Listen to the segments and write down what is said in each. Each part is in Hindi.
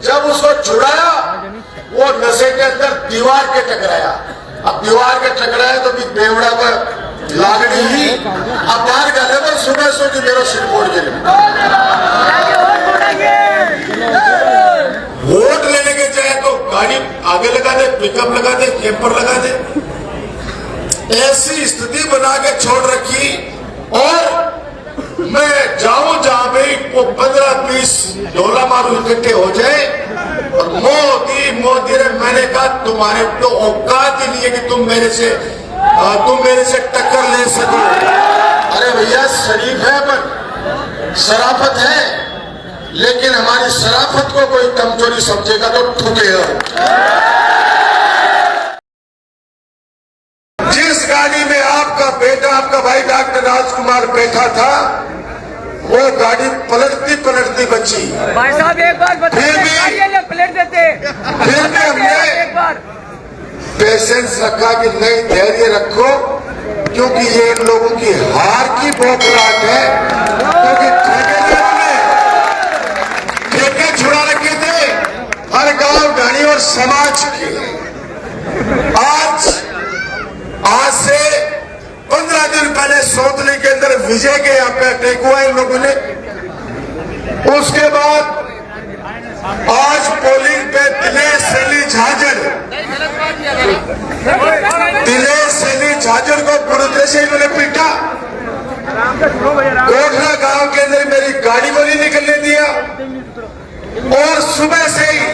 जब उसको छुड़ाया वो नशे के अंदर दीवार के टकराया। अब दीवार के टकराया तो भी बेवड़ा पर लागनी ही अब बाहर गले वो सुबह सो की मेरा सिर फोड़ के वोट लेने के चाहे तो गाड़ी आगे लगा दे, पिकअप लगा दे, कैंपर लगा दे, ऐसी स्थिति बना के छोड़ रखी। और मैं जाऊं जहां भी वो 15-20 ढोला मारू इकट्ठे हो जाए और मोदी मोदी रे, मैंने कहा तुम्हारे तो औकात ही नहीं है कि तुम मेरे से टक्कर ले सको। अरे भैया शरीफ है पर शराफत है, लेकिन हमारी शराफत को कोई कमजोरी समझेगा तो ठुकेगा। जिस गाड़ी में आपका बेटा, आपका भाई डॉक्टर राजकुमार बैठा था, वो गाड़ी पलटती बची। भाई साहब एक बार बताइए, प्लेट देते। फिर भी हमने एक बार पेशेंस रखा कि नहीं, धैर्य रखो, क्योंकि ये इन लोगों की हार की बौखलाहट है। क्योंकि ठेकेदारों ने ठेके छुड़ा रखे थे हर गांव ढाणी और समाज के। आज से 15 दिन पहले सौतली के अंदर विजय के यहाँ पे अटैक हुआ इन लोगों ने। उसके बाद आज पोलिंग पे दिनेश सैनी झाजर को बुरुदे से इन्होंने पीटा। कोठला गांव के अंदर मेरी गाड़ी को नहीं निकलने दिया। और सुबह से ही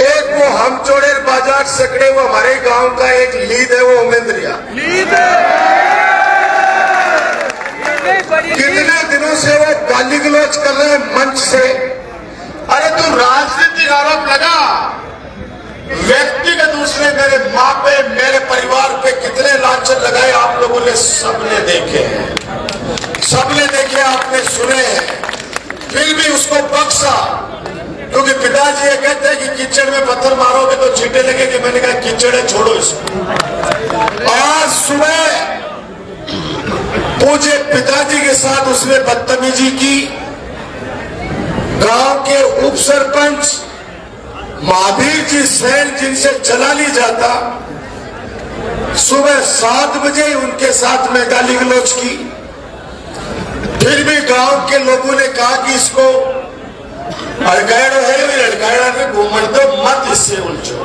एक वो हम चौड़ेर बाजार सकड़े, वो हमारे गांव का एक लीड है, वो उमेंद्रिया कितने दिनों से वो गाली गलौज कर रहे हैं मंच से। अरे तू राजनीतिक आरोप लगा, व्यक्तिगत दूसरे मेरे माँ पे, मेरे परिवार पे कितने लांछन लगाए आप लोगों ने सबने देखे हैं, सबने देखे, आपने सुने हैं। फिर भी उसको बख्शा, क्योंकि पिताजी ये कहते हैं कि कीचड़ में पत्थर मारोगे तो छींटे लगेंगे। मैंने कहा कीचड़ है, छोड़ो इसको। आज सुबह पूजे पिताजी के साथ उसने बदतमीजी की। गांव के उप सरपंच महावीर जी सैन, जिनसे चला नहीं जाता, सुबह 7 बजे उनके साथ में गाली गलौज की। फिर भी गांव के लोगों ने कहा कि इसको अड़कायड़ है, लड़कायड़ा में घूमन दो मत, इससे उलझो।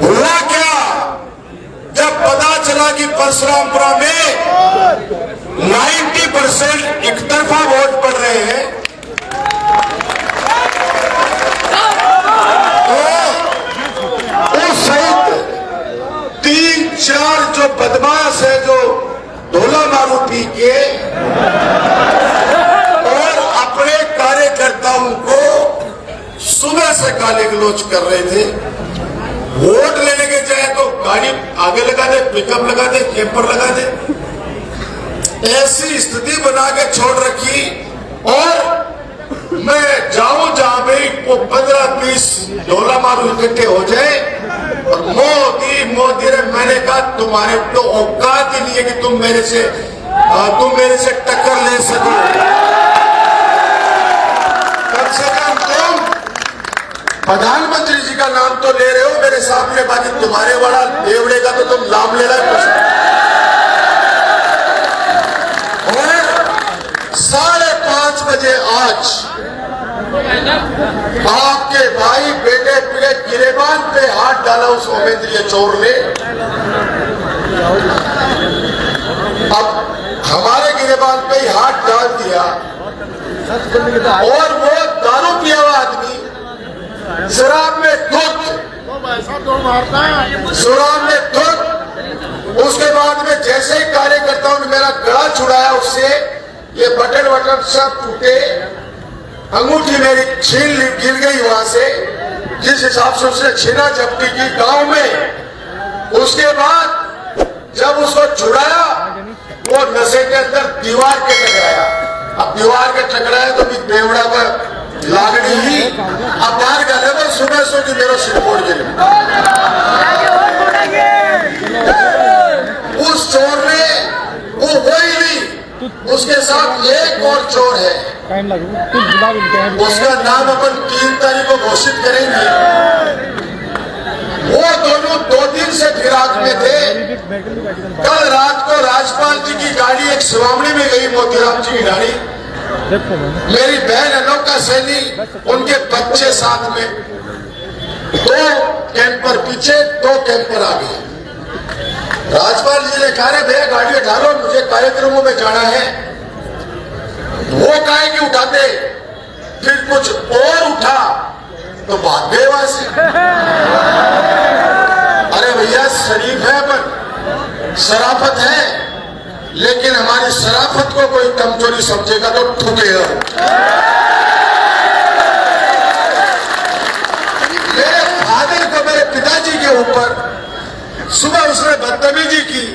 हुआ क्या, जब पता चला कि परशुरामपुरा में 90% एक तरफा वोट पड़ रहे हैं, तो उस सहित 3-4 जो बदमाश है, जो ढोला मारू पी के और अपने कार्यकर्ताओं को सुबह से गाली गलौज कर रहे थे। वोट लेने के चाहे तो गाड़ी आगे लगा दे, पिकअप लगा दे, कैंपर लगा दे, ऐसी स्थिति बना के छोड़ रखी। और मैं जाऊं जहां भी वो 15-20 ढोला मारू इकट्ठे हो जाए और मोदी मोदी रे, मैंने कहा तुम्हारे तो औकात ही नहीं है कि तुम मेरे से टक्कर ले सको। कम से कम तुम प्रधानमंत्री जी का नाम तो ले रहे हो मेरे सामने, बाकी तुम्हारे बड़ा देवड़े का तो तुम नाम ले रहे हो। और 5:30 बजे आज आपके भाई बेटे पे गिरेबान पे हाथ डाला उस उमेंद्रिय चोर ने। अब हमारे गिरेबान पे ही हाथ डाल दिया और वो दारू पिया हुआ आदमी, शराब में धुत, उसके बाद में जैसे ही कार्यकर्ताओं ने मेरा गला छुड़ाया, उससे ये बटन सब टूटे, अंगूठी मेरी छीन गिर गई वहां से, जिस हिसाब से उसने छीना झपटी की गांव में। उसके बाद जब उसको छुड़ाया वो नशे के अंदर दीवार के टकराया। अब दीवार के टकराया तो भी बेवड़ा पर लागनी ही अब बाहर गले वो सुबह सो की मेरा सिर फोड़ के उस चोर ने वो ही नहीं उसके साथ एक और चोर है, टाइम लगेगा कुछ गुलाब इनके हैं उसका नाम अपन 3 तारीख को घोषित करेंगे। वो दोनों 2 दिन से फिराक में थे। कल रात को राजपाल जी की गाड़ी एक शिवामणी में गई, मोतीराम जी की गाड़ी, देखो मेरी बहन अनोखा सैनी, उनके बच्चे साथ में, 2 कैंपर पीछे, 2 कैंपर आगे। राजपाल जी ने कहा भैया गाड़ी उठा लो, मुझे कार्यक्रमों में जाना है। वो काहे की उठाते, फिर कुछ और उठा तो भाग गए वहां से। अरे भैया शरीफ है अपन, शराफत है, लेकिन हमारी शराफत को कोई कमजोरी समझेगा तो ठुकेगा। मेरे फादर को, मेरे पिताजी के ऊपर सुबह उसने बदतमीजी की,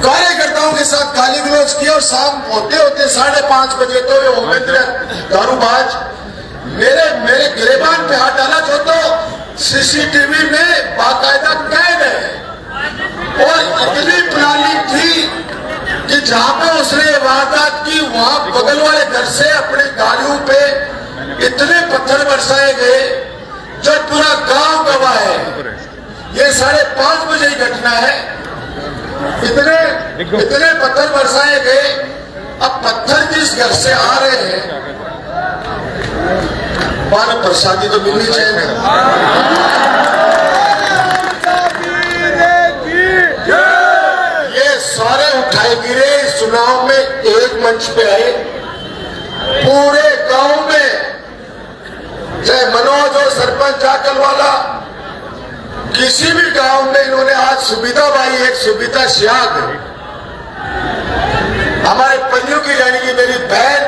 कार्यकर्ताओं के साथ गाली गलौज की, और शाम होते होते 5:30 बजे तो ये उमेंद्र दारूबाज मेरे गिरेबान पे हाथ डाला, जो तो सीसीटीवी में बाकायदा कैद है। और इतनी प्लानिंग थी कि जहां पे उसने वारदात की, वहां बगल वाले घर से अपने गाड़ियों पे इतने पत्थर बरसाए गए जो पूरा गांव गवाह है। ये 5:30 बजे की घटना है। इतने पत्थर बरसाए गए। अब पत्थर जिस घर से आ रहे हैं, मानो प्रसादी तो मिलनी चाहिए। ये सारे उठाए गिरे इस चुनाव में एक मंच पे आए। पूरे गांव में, चाहे मनोज हो, सरपंच जाकल वाला, किसी भी गांव में इन्होंने आज सुविधा भाई, एक सुविधा सियाग, हमारे पंजू की यानी कि मेरी बहन,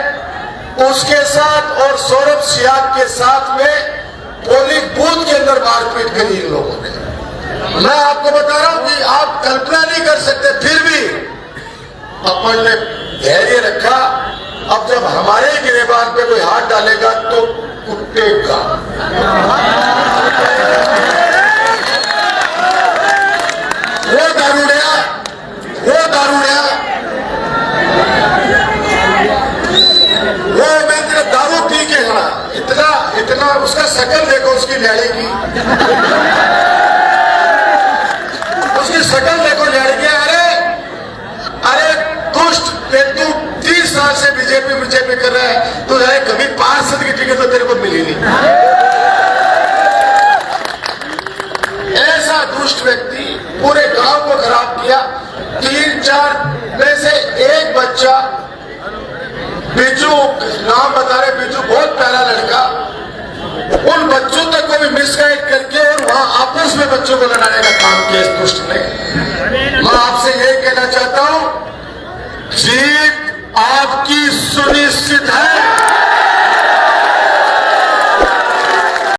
उसके साथ और सौरभ सियाग के साथ में पोलिंग बूथ के अंदर मारपीट करी इन लोगों ने। मैं आपको बता रहा हूं कि आप कल्पना नहीं कर सकते, फिर भी अपन ने धैर्य रखा। अब जब हमारे गिरेबान पे कोई हाथ डालेगा तो कुटेगा। वो दारूड़िया वो मैं दारू पी के खड़ा, इतना उसका शकल देखो, उसकी न्याड़ी की, उसकी शकल देखो न्याड़ी की। अरे दुष्ट, तू 30 साल से बीजेपी कर रहा है, तो कभी 5% की टिकट तो तेरे को मिली नहीं। ऐसा दुष्ट व्यक्ति पूरे गांव को खराब किया। 3-4 में से एक बच्चा, बिजू नाम बता रहे, बिजू बहुत प्यारा लड़का, उन बच्चों तक को भी मिसगाइड करके और वहां आपस में बच्चों को लड़ाने का काम किया इस दुष्ट ने। मैं आपसे यही कहना चाहता हूं, जीत आपकी